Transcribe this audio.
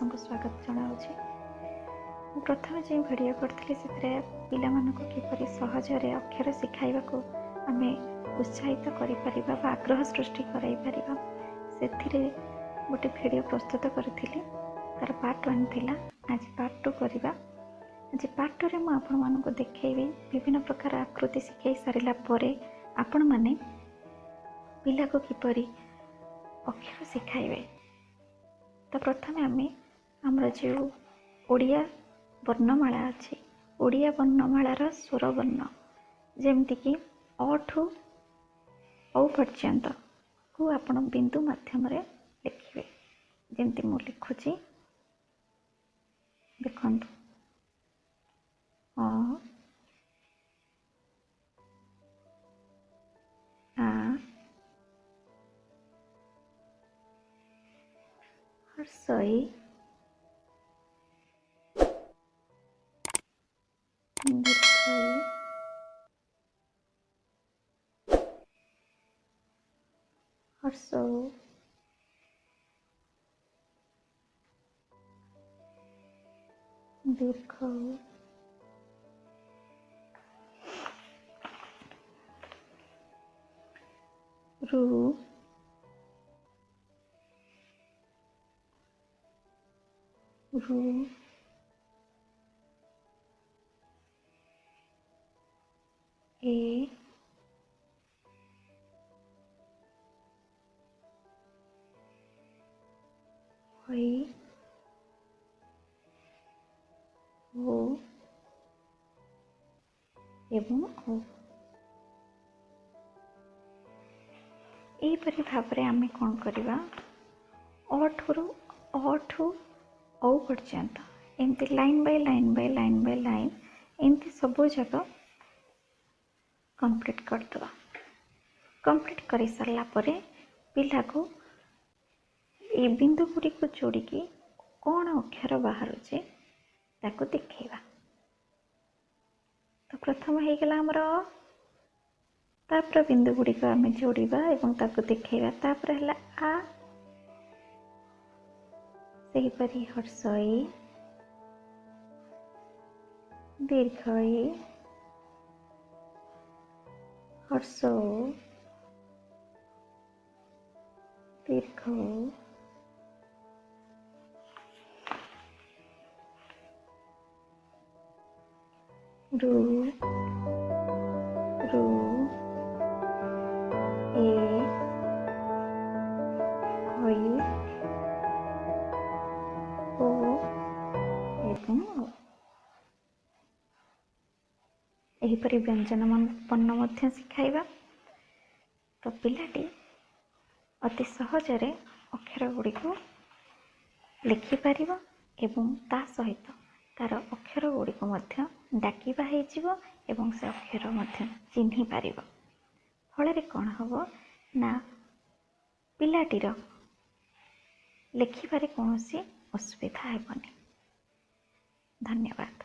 समस्त स्वागत जनाऊँगी। प्रथम जो भिडियो करती से पिला किपरि सहजरे अक्षर शिखाइबा को आमे उत्साहित करिपरिबा बा आग्रह सृष्टि कराई परिबा सेथिरे गोटे भिडियो प्रस्तुत करथिली। तार पार्ट 1 थिला। आज पार्ट 2 करिबा। आज पार्ट 2 रे मु आपण मानको देखैबी विभिन्न प्रकार आकृति शिखाई सारिला परे आपण माने पिला को किपरि अक्षर शिखाइबे। तो प्रथम आम जो ओडिया वर्णमाला अच्छी ओडिया वर्णमालार स्वर वर्ण जमीक अ ठू औ पर्यंत को आपण बिंदु माध्यम लिखिए। जमती मु लिखुची देखंतु अ आ हर्षई दीर्घई हर्षौ दीर्घौ रु रु ए हई ओ एवं ओ यहीपरि भाव में आम कौन करवा अ ठू औ पर्यंत एमती line by line by line by line एमती सब जगह कंप्लीट करदे। कंप्लीट कर सारा पिला को ये बिंदु गुड़ी को जोड़िकी कौन अक्षर बाहर ताको देखा। तो प्रथम हो गला आमर तापर बिंदु गुड़ी को आम जोड़ा एवं ताको देखा। तापर है आ सेहीपरि हर्षई दीर्घई हर्षौ दीर्घौ रु रु ए हई ओ एवं ओ एहीपरि व्यंजन वर्ण शिखाइबा। तो पिलाटी अति सहजरे अक्षर गुड़ी को लिखिपर एवं ता सहित तार अक्षर गुड़ी को डाकिबा हो एवं से अक्षर चिन्हि पार। फल कौन हम ना पिलाटीर लिखिबारे कौन असुविधा हेबनी। धन्यवाद।